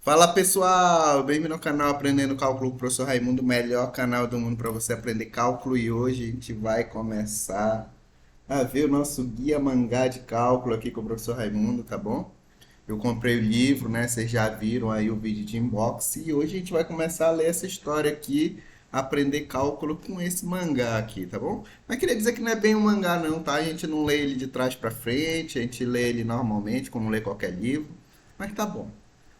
Fala pessoal, bem-vindo ao canal Aprendendo Cálculo com o Professor Raimundo, o melhor canal do mundo para você aprender cálculo. E hoje a gente vai começar a ver o nosso guia mangá de cálculo aqui com o professor Raimundo, tá bom? Eu comprei o livro, né? Vocês já viram aí o vídeo de unboxing e hoje a gente vai começar a ler essa história aqui, aprender cálculo com esse mangá aqui, tá bom? Mas queria dizer que não é bem um mangá não, tá? A gente não lê ele de trás para frente, a gente lê ele normalmente, como lê qualquer livro, mas tá bom.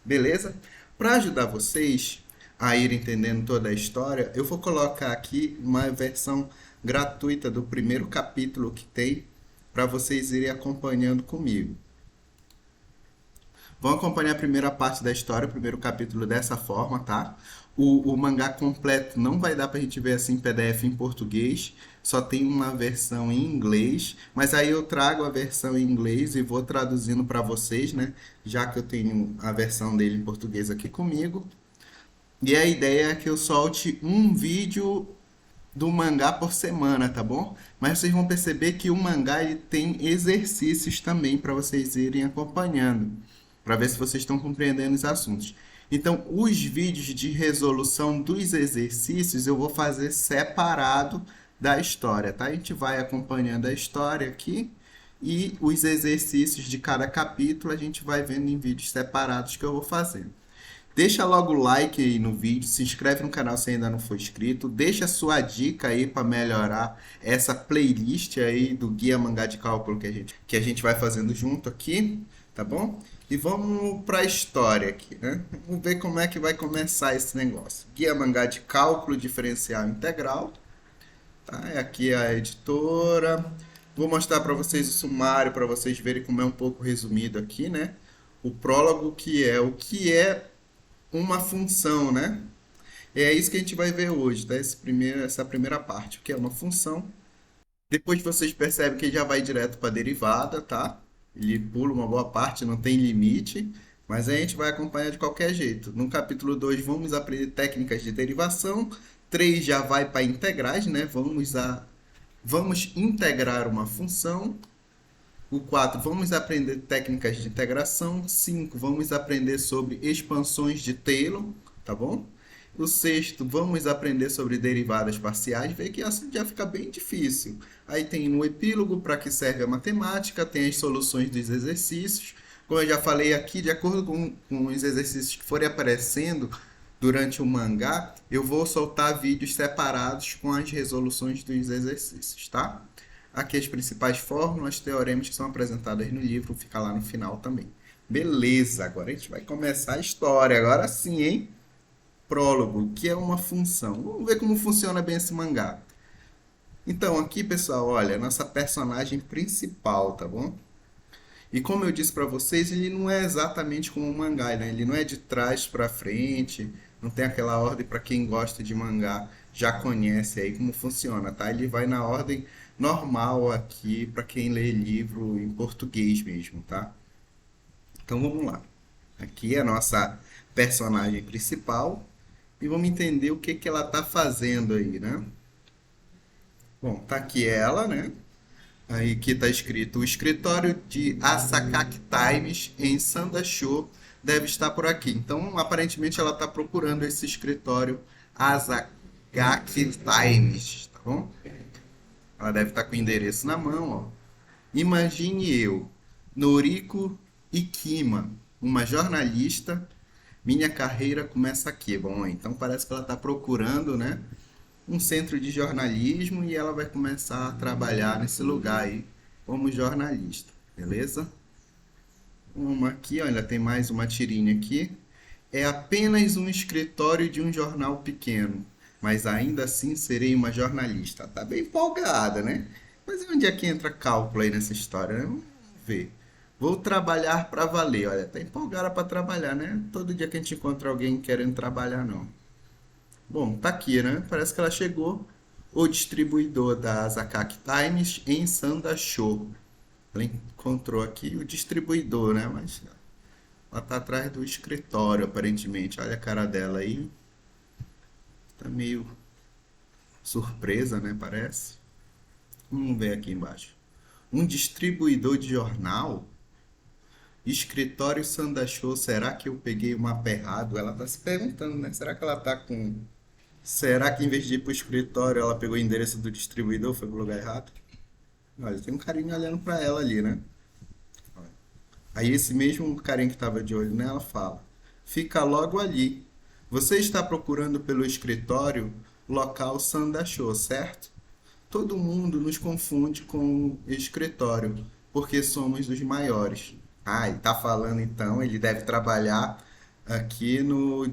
Beleza? Para ajudar vocês a ir entendendo toda a história, eu vou colocar aqui uma versão gratuita do primeiro capítulo que tem para vocês irem acompanhando comigo. Vão acompanhar a primeira parte da história, o primeiro capítulo dessa forma, tá? O mangá completo não vai dar pra gente ver assim em PDF em português, só tem uma versão em inglês, mas aí eu trago a versão em inglês e vou traduzindo para vocês, né? Já que eu tenho a versão dele em português aqui comigo. E a ideia é que eu solte um vídeo do mangá por semana, tá bom? Mas vocês vão perceber que o mangá ele tem exercícios também para vocês irem acompanhando, para ver se vocês estão compreendendo os assuntos. Então, os vídeos de resolução dos exercícios eu vou fazer separado da história, tá? A gente vai acompanhando a história aqui e os exercícios de cada capítulo a gente vai vendo em vídeos separados que eu vou fazendo. Deixa logo o like aí no vídeo, se inscreve no canal se ainda não for inscrito, deixa sua dica aí para melhorar essa playlist aí do Guia Mangá de Cálculo que a gente vai fazendo junto aqui, tá bom? E vamos para a história aqui, né? Vamos ver como é que vai começar esse negócio. Guia Mangá de Cálculo Diferencial Integral, tá? Aqui é a editora. Vou mostrar para vocês o sumário para vocês verem como é um pouco resumido aqui, né? O prólogo que é uma função, né? É isso que a gente vai ver hoje, tá? Essa primeira parte, o que é uma função. Depois vocês percebem que já vai direto para a derivada, tá? Ele pula uma boa parte, não tem limite, mas a gente vai acompanhar de qualquer jeito. No capítulo 2 vamos aprender técnicas de derivação. 3 já vai para integrais, né? Vamos integrar uma função. O 4 vamos aprender técnicas de integração. 5 vamos aprender sobre expansões de Taylor, tá bom? O sexto, vamos aprender sobre derivadas parciais, vê que assim já fica bem difícil. Aí tem um epílogo para que serve a matemática, tem as soluções dos exercícios. Como eu já falei aqui, de acordo com os exercícios que forem aparecendo durante o mangá, eu vou soltar vídeos separados com as resoluções dos exercícios, tá? Aqui as principais fórmulas, teoremas que são apresentadas no livro, fica lá no final também. Beleza, agora a gente vai começar a história. Agora sim, hein? Prólogo, que é uma função. Vamos ver como funciona bem esse mangá. Então, aqui, pessoal, olha, a nossa personagem principal, tá bom? E como eu disse para vocês, ele não é exatamente como um mangá, né? Ele não é de trás para frente, não tem aquela ordem para quem gosta de mangá já conhece aí como funciona, tá? Ele vai na ordem normal aqui para quem lê livro em português mesmo, tá? Então vamos lá. Aqui é a nossa personagem principal e vamos entender o que que ela tá fazendo aí, né? Bom, tá aqui ela, né? Aí que está escrito: o escritório de Asakak Times em Sandashore deve estar por aqui. Então, aparentemente, ela está procurando esse escritório Asakak Times, tá bom? Ela deve estar com o endereço na mão, ó. Imagine eu, Noriko Ikima, uma jornalista. Minha carreira começa aqui. Bom, então parece que ela está procurando, né, um centro de jornalismo e ela vai começar a trabalhar nesse lugar aí como jornalista, beleza? Uma aqui, olha, tem mais uma tirinha aqui. É apenas um escritório de um jornal pequeno, mas ainda assim serei uma jornalista. Tá bem empolgada, né? Mas onde é que entra cálculo aí nessa história, né? Vamos ver. Vou trabalhar para valer. Olha, tá empolgada para trabalhar, né? Todo dia que a gente encontra alguém querendo trabalhar, não. Bom, tá aqui, né? Parece que ela chegou. O distribuidor da Azakak Times em Sandashore. Ela encontrou aqui o distribuidor, né? Mas ela tá atrás do escritório, aparentemente. Olha a cara dela aí. Tá meio surpresa, né? Parece. Vamos ver aqui embaixo. Um distribuidor de jornal? Escritório Sandachô, será que eu peguei o mapa errado? Ela tá se perguntando, né? Será que ela tá com. Será que em vez de ir pro escritório, ela pegou o endereço do distribuidor, foi pro lugar errado? Olha, tem um carinha olhando pra ela ali, né? Aí esse mesmo carinha que estava de olho nela fala: fica logo ali. Você está procurando pelo escritório local Sandachô, certo? Todo mundo nos confunde com o escritório, porque somos os maiores. Ah, ele tá falando então, ele deve trabalhar aqui no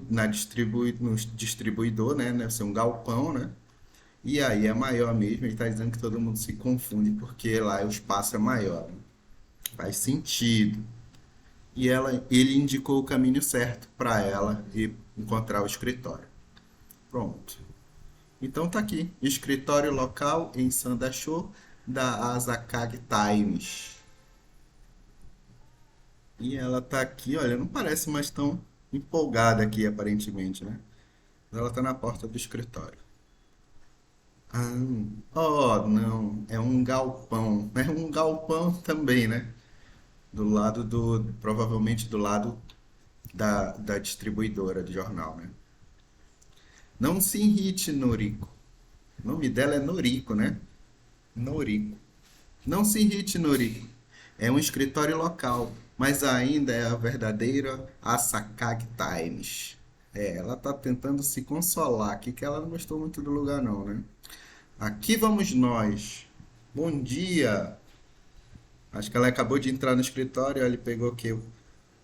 distribuidor, né? Deve ser um galpão, né? E aí é maior mesmo, ele tá dizendo que todo mundo se confunde porque lá o espaço é maior. Faz sentido. Ele indicou o caminho certo para ela e encontrar o escritório. Pronto. Então tá aqui, escritório local em Sandachô da Azakag Times. E ela tá aqui, olha, não parece mais tão empolgada aqui aparentemente, né? Ela tá na porta do escritório. Ah, oh, não, é um galpão. É um galpão também, né? Provavelmente do lado da distribuidora do jornal, né? Não se irrite, Noriko. O nome dela é Noriko, né? Noriko. Não se irrite, Noriko. É um escritório local, mas ainda é a verdadeira Asakag Times. É, ela tá tentando se consolar aqui, que ela não gostou muito do lugar não, né? Aqui vamos nós. Bom dia. Acho que ela acabou de entrar no escritório, ele pegou o quê?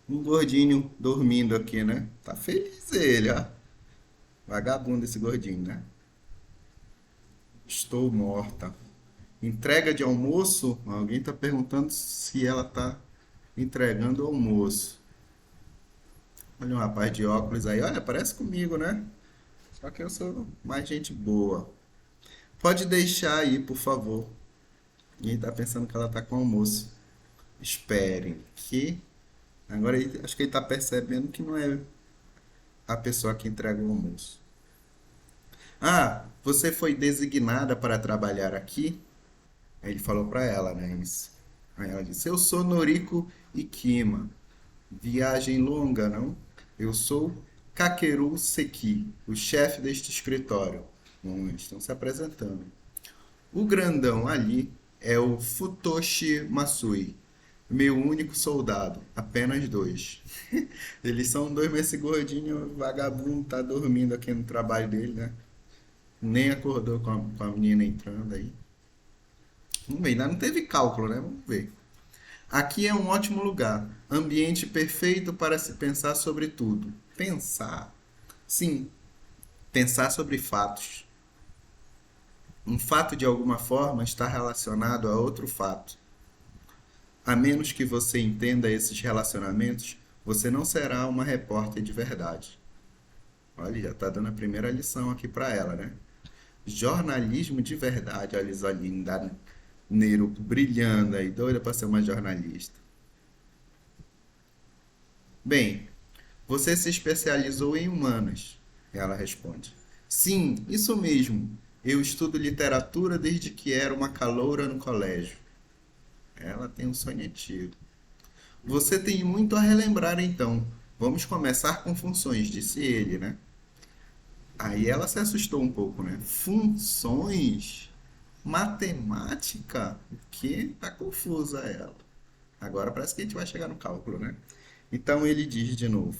Um gordinho dormindo aqui, né? Tá feliz ele, ó. Vagabundo esse gordinho, né? Estou morta. Entrega de almoço? Alguém está perguntando se ela está entregando o almoço. Olha um rapaz de óculos aí. Olha, parece comigo, né? Só que eu sou mais gente boa. Pode deixar aí, por favor. E ele está pensando que ela está com almoço. Esperem que. Agora acho que ele está percebendo que não é a pessoa que entrega o almoço. Ah, você foi designada para trabalhar aqui? Aí ele falou para ela, né? Isso. Aí ela disse: eu sou Noriko Ikima. Viagem longa, não? Eu sou Kakeru Seki, o chefe deste escritório. Bom, eles estão se apresentando. O grandão ali é o Futoshi Masui, meu único soldado, apenas dois. Eles são dois, mas esse gordinho vagabundo tá dormindo aqui no trabalho dele, né? Nem acordou com a menina entrando aí. Vamos ver, ainda não teve cálculo, né? Vamos ver. Aqui é um ótimo lugar, ambiente perfeito para se pensar sobre tudo. Pensar. Sim, pensar sobre fatos. Um fato de alguma forma está relacionado a outro fato. A menos que você entenda esses relacionamentos, você não será uma repórter de verdade. Olha, já está dando a primeira lição aqui para ela, né? Jornalismo de verdade. Olha os olhinhos da Nero brilhando aí, doida para ser uma jornalista. Bem, você se especializou em humanas? Ela responde. Sim, isso mesmo. Eu estudo literatura desde que era uma caloura no colégio. Ela tem um sonho antigo. Você tem muito a relembrar então. Vamos começar com funções, disse ele, né? Aí ela se assustou um pouco, né? Funções? Matemática? O que? Tá confusa ela. Agora parece que a gente vai chegar no cálculo, né? Então ele diz de novo.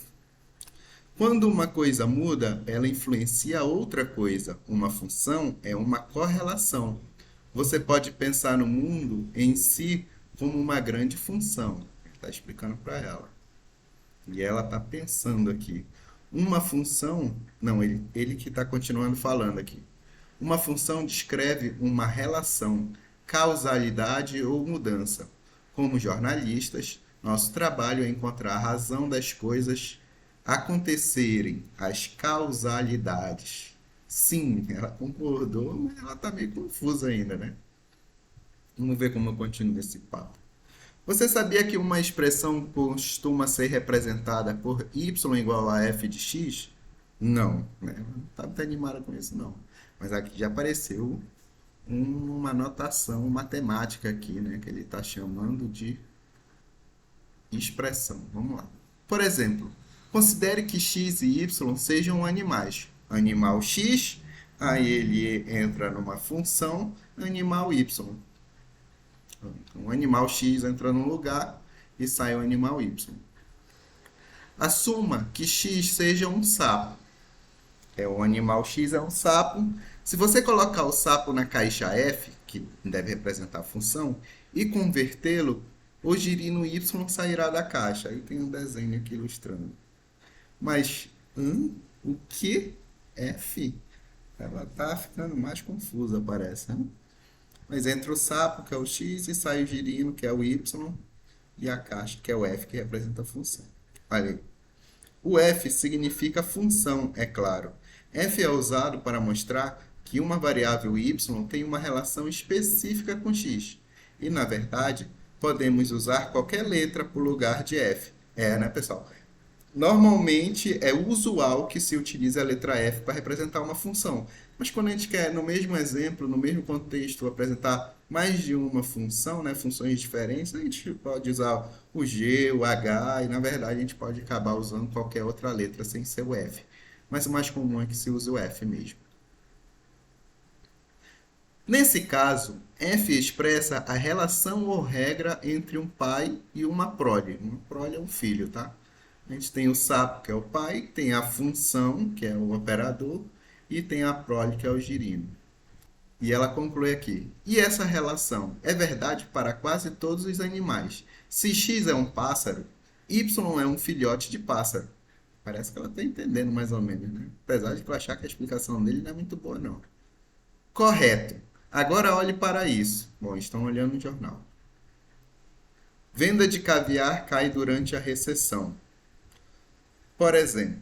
Quando uma coisa muda, ela influencia outra coisa. Uma função é uma correlação. Você pode pensar no mundo em si como uma grande função. Ele está explicando para ela. E ela está pensando aqui. Uma função. Não, ele que está continuando falando aqui. Uma função descreve uma relação, causalidade ou mudança. Como jornalistas, nosso trabalho é encontrar a razão das coisas acontecerem, as causalidades. Sim, ela concordou, mas ela está meio confusa ainda, né? Vamos ver como eu continuo esse papo. Você sabia que uma expressão costuma ser representada por y igual a f de x? Não, né? Não está muito animada com isso, não. Mas aqui já apareceu uma notação matemática aqui, né? Que ele está chamando de expressão. Vamos lá. Por exemplo, considere que x e y sejam animais. Animal x, aí ele entra numa função animal y. Então, o animal x entra num lugar e sai o animal y. Assuma que x seja um sapo. O animal x é um sapo. Se você colocar o sapo na caixa F, que deve representar a função, e convertê-lo, o girino y sairá da caixa. Aí tem um desenho aqui ilustrando. Mas, o que? F? Ela está ficando mais confusa, parece. Hein? Mas entra o sapo, que é o x, e sai o girino, que é o y, e a caixa, que é o f, que representa a função. Olha aí. O f significa função, é claro. F é usado para mostrar que uma variável y tem uma relação específica com x. E, na verdade, podemos usar qualquer letra para o lugar de f. Né, pessoal? Normalmente é usual que se utilize a letra f para representar uma função. Mas quando a gente quer, no mesmo exemplo, no mesmo contexto, apresentar mais de uma função, né, funções diferentes, a gente pode usar o g, o h, e na verdade a gente pode acabar usando qualquer outra letra sem ser o f. Mas o mais comum é que se use o f mesmo. Nesse caso, f expressa a relação ou regra entre um pai e uma prole. Uma prole é um filho, tá? A gente tem o sapo, que é o pai, tem a função, que é o operador, e tem a prole, que é o girino. E ela conclui aqui. E essa relação é verdade para quase todos os animais. Se x é um pássaro, y é um filhote de pássaro. Parece que ela está entendendo mais ou menos, né? Apesar de eu achar que a explicação dele não é muito boa, não. Correto. Agora olhe para isso. Bom, estão olhando no jornal. Venda de caviar cai durante a recessão. Por exemplo,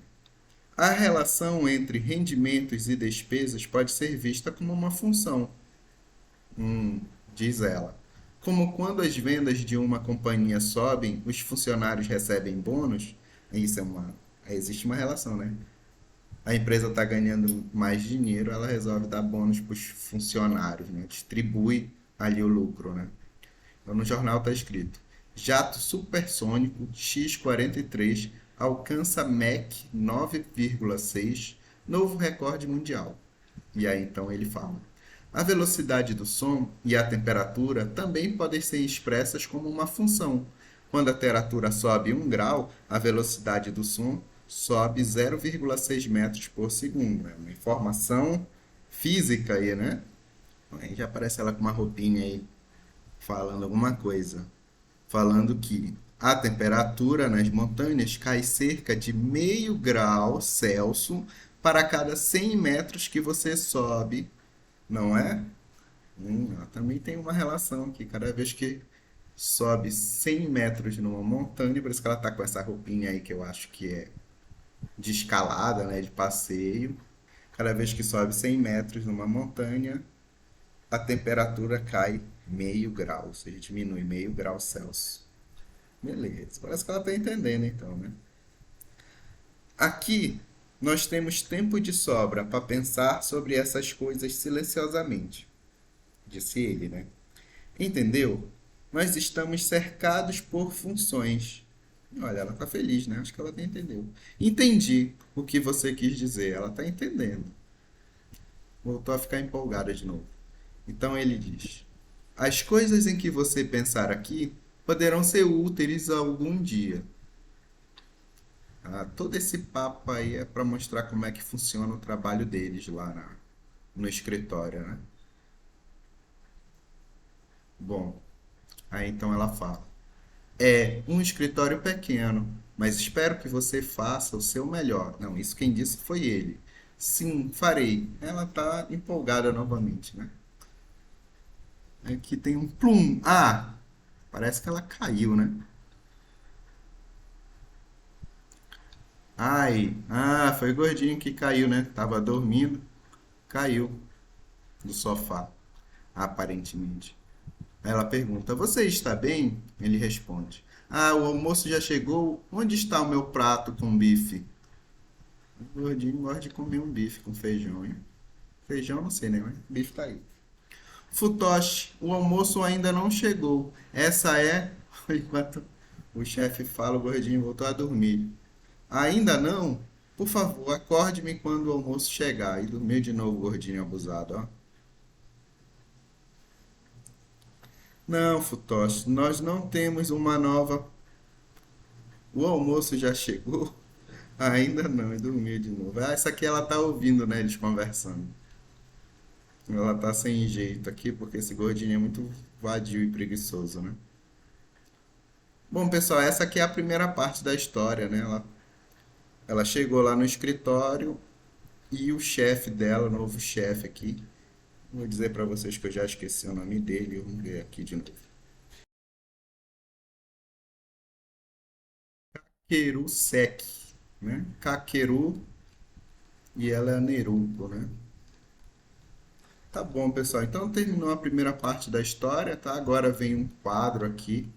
a relação entre rendimentos e despesas pode ser vista como uma função, diz ela. Como quando as vendas de uma companhia sobem, os funcionários recebem bônus, existe uma relação, né? A empresa está ganhando mais dinheiro, ela resolve dar bônus para os funcionários, né? Distribui ali o lucro, né? Então, no jornal está escrito: jato supersônico X-43 alcança Mach 9,6, novo recorde mundial. E aí então ele fala: a velocidade do som e a temperatura também podem ser expressas como uma função. Quando a temperatura sobe 1 grau, a velocidade do som sobe 0,6 metros por segundo. É uma informação física aí, né? Aí já aparece ela com uma roupinha aí, falando alguma coisa. Falando que a temperatura nas montanhas cai cerca de meio grau Celsius para cada 100 metros que você sobe, não é? Ela também tem uma relação aqui. Cada vez que sobe 100 metros numa montanha, por isso que ela está com essa roupinha aí que eu acho que é de escalada, né, de passeio. Cada vez que sobe 100 metros numa montanha, a temperatura cai meio grau, ou seja, diminui meio grau Celsius. Beleza, parece que ela está entendendo então, né? Aqui nós temos tempo de sobra para pensar sobre essas coisas silenciosamente, disse ele, né? Entendeu? Nós estamos cercados por funções. Olha, ela está feliz, né? Acho que ela até entendeu. Entendi o que você quis dizer, ela está entendendo. Voltou a ficar empolgada de novo. Então ele diz: as coisas em que você pensar aqui poderão ser úteis algum dia. Todo esse papo aí é para mostrar como é que funciona o trabalho deles lá no escritório, né? Bom, aí então ela fala: é um escritório pequeno, mas espero que você faça o seu melhor. Não, isso quem disse foi ele. Sim, farei. Ela tá empolgada novamente, né? Aqui tem um plum. Parece que ela caiu, né? Ai, foi o gordinho que caiu, né? Tava dormindo, caiu do sofá, aparentemente. Aí ela pergunta: você está bem? Ele responde: o almoço já chegou. Onde está o meu prato com bife? O gordinho gosta de comer um bife com feijão, hein? Feijão não sei, né? Mas bife tá aí. Futoshi, o almoço ainda não chegou. Essa é. Enquanto O chefe fala, o gordinho voltou a dormir. Ainda não? Por favor, acorde-me quando o almoço chegar. E dormiu de novo o gordinho abusado, ó. Não, Futoshi, nós não temos uma nova. O almoço já chegou? Ainda não, e dormiu de novo. Ah, essa aqui ela tá ouvindo, né, eles conversando. Ela tá sem jeito aqui, porque esse gordinho é muito vadio e preguiçoso, né? Bom, pessoal, essa aqui é a primeira parte da história, né? Ela chegou lá no escritório e o chefe dela, o novo chefe aqui, vou dizer pra vocês que eu já esqueci o nome dele, vamos ver aqui de novo. Kakeru Seki, né? Kakeru e ela é Neruko, né? Tá bom, pessoal. Então terminou a primeira parte da história, tá? Agora vem um quadro aqui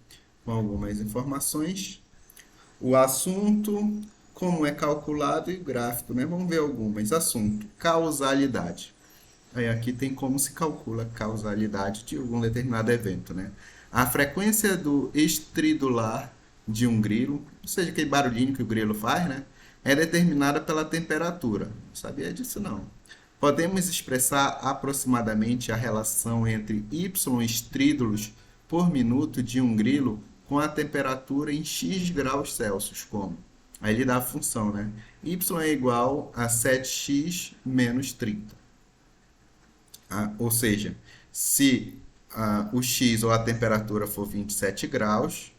com algumas informações. O assunto, como é calculado e o gráfico, né? Vamos ver algumas. Assunto, causalidade. Aí aqui tem como se calcula a causalidade de algum determinado evento, né? A frequência do estridular de um grilo, ou seja, aquele barulhinho que o grilo faz, né? É determinada pela temperatura. Não sabia disso não. Podemos expressar aproximadamente a relação entre y estrídulos por minuto de um grilo com a temperatura em x graus Celsius, como? Aí ele dá a função, né? Y é igual a 7x menos 30. Ou seja, se o x ou a temperatura for 27 graus,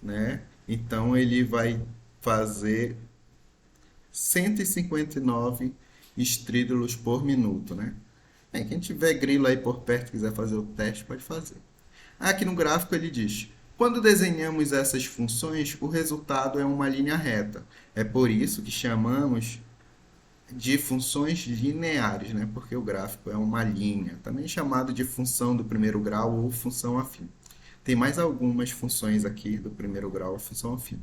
né? Então ele vai fazer 159 estrídulos por minuto, né? Bem, quem tiver grilo aí por perto e quiser fazer o teste, pode fazer. Aqui no gráfico ele diz: quando desenhamos essas funções, o resultado é uma linha reta. É por isso que chamamos de funções lineares, né? Porque o gráfico é uma linha, também chamado de função do primeiro grau ou função afim. Tem mais algumas funções aqui do primeiro grau ou função afim.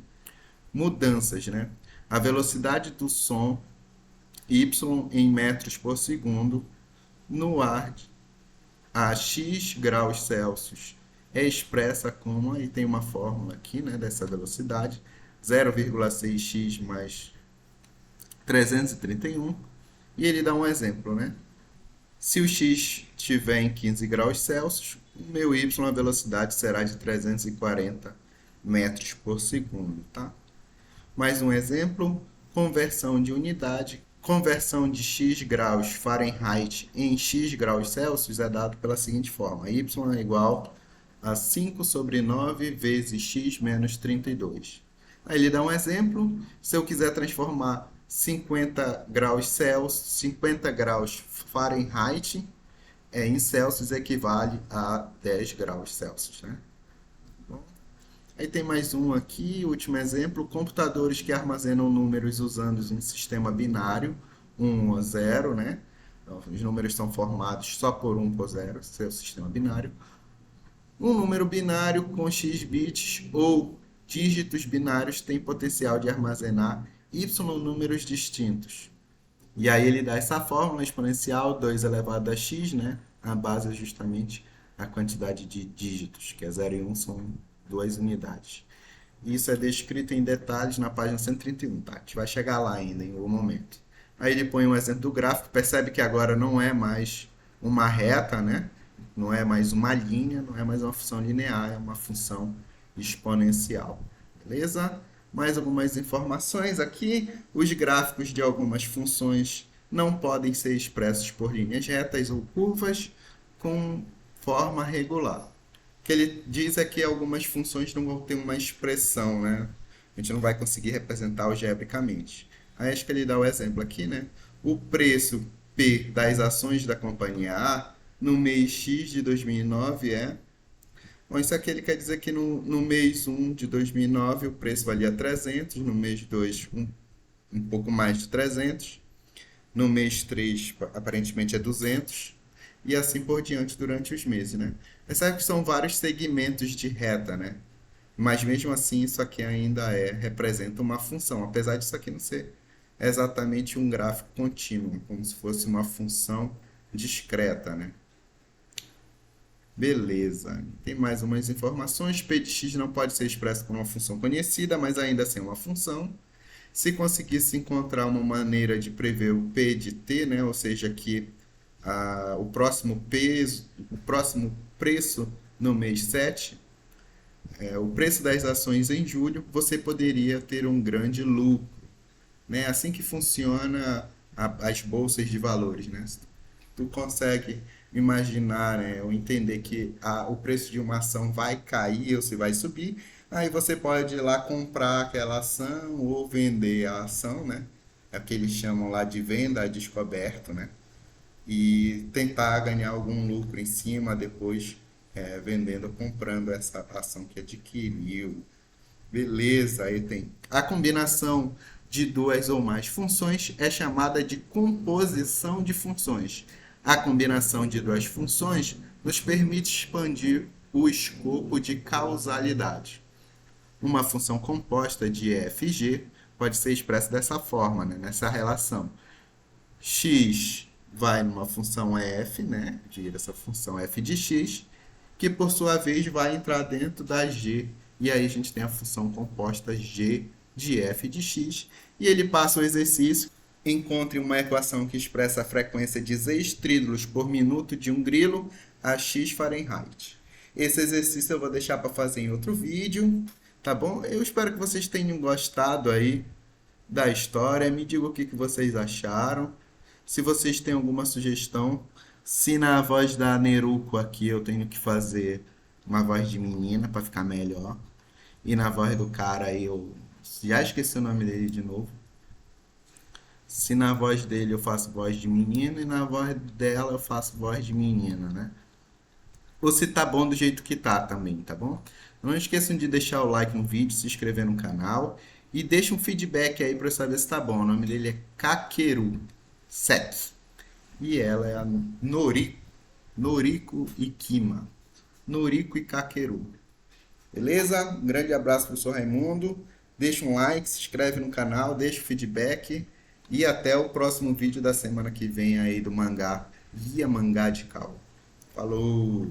Mudanças, né? A velocidade do som y em metros por segundo no ar a x graus Celsius é expressa como, aí tem uma fórmula aqui, né, dessa velocidade, 0,6x mais 331, e ele dá um exemplo, né? Se o x estiver em 15 graus Celsius, o meu y, a velocidade será de 340 metros por segundo, tá? Mais um exemplo, conversão de unidade. Conversão de x graus Fahrenheit em x graus Celsius é dado pela seguinte forma: y é igual a 5 sobre 9 vezes x menos 32. Aí ele dá um exemplo, se eu quiser transformar 50 graus Celsius, 50 graus Fahrenheit em Celsius equivale a 10 graus Celsius, né? Aí tem mais um aqui, último exemplo, computadores que armazenam números usando um sistema binário, 1 ou 0, né? Então, os números são formados só por 1 por 0, esse é o sistema binário. Um número binário com x bits ou dígitos binários tem potencial de armazenar y números distintos. E aí ele dá essa fórmula exponencial 2 elevado a x, né? A base é justamente a quantidade de dígitos, que é 0 e 1 são duas unidades. Isso é descrito em detalhes na página 131, tá? A gente vai chegar lá ainda em algum momento. Aí ele põe um exemplo do gráfico, percebe que agora não é mais uma reta, né? Não é mais uma linha, não é mais uma função linear, é uma função exponencial. Beleza? Mais algumas informações aqui. Os gráficos de algumas funções não podem ser expressos por linhas retas ou curvas com forma regular. O que ele diz é que algumas funções não vão ter uma expressão, né? A gente não vai conseguir representar algebricamente. Aí acho que ele dá o exemplo aqui, né? O preço P das ações da companhia A no mês X de 2009 é. Bom, isso aqui ele quer dizer que no mês 1 de 2009 o preço valia 300, no mês 2 um pouco mais de 300, no mês 3 aparentemente é 200, e assim por diante durante os meses, né? Percebe que são vários segmentos de reta, né? Mas mesmo assim isso aqui ainda representa uma função, apesar disso aqui não ser exatamente um gráfico contínuo, como se fosse uma função discreta, né? Beleza. Tem mais umas informações. P de x não pode ser expresso por uma função conhecida, mas ainda assim é uma função. Se conseguisse encontrar uma maneira de prever o P de t, né, ou seja, que o próximo peso, o próximo preço no mês 7, o preço das ações em julho, você poderia ter um grande lucro, né? Assim que funciona as bolsas de valores, né? Tu consegue imaginar, né, ou entender que o preço de uma ação vai cair ou se vai subir, aí você pode ir lá comprar aquela ação ou vender a ação, né? É o que eles chamam lá de venda a descoberto, né? E tentar ganhar algum lucro em cima depois, vendendo ou comprando essa ação que adquiriu. Beleza, aí tem a combinação de duas ou mais funções é chamada de composição de funções. A combinação de duas funções nos permite expandir o escopo de causalidade. Uma função composta de f e g pode ser expressa dessa forma, né, nessa relação. X vai numa função f, né, essa função f de x, que por sua vez vai entrar dentro da g, e aí a gente tem a função composta g de f de x, e ele passa o exercício: encontre uma equação que expressa a frequência de z estrídulos por minuto de um grilo a x Fahrenheit. Esse exercício eu vou deixar para fazer em outro vídeo, tá bom? Eu espero que vocês tenham gostado aí da história. Me diga o que vocês acharam. Se vocês têm alguma sugestão, se na voz da Neruko aqui eu tenho que fazer uma voz de menina para ficar melhor, e na voz do cara aí eu já esqueci o nome dele de novo. Se na voz dele eu faço voz de menino e na voz dela eu faço voz de menina, né? Ou se tá bom do jeito que tá também, tá bom? Não esqueçam de deixar o like no vídeo, se inscrever no canal e deixa um feedback aí para eu saber se tá bom. O nome dele é Kakeru Sek. E ela é a Noriko Ikima. Noriko e Kakeru. Beleza? Um grande abraço, professor Raimundo. Deixa um like, se inscreve no canal, deixa o feedback. E até o próximo vídeo da semana que vem aí do mangá Guia Mangá de Cal. Falou!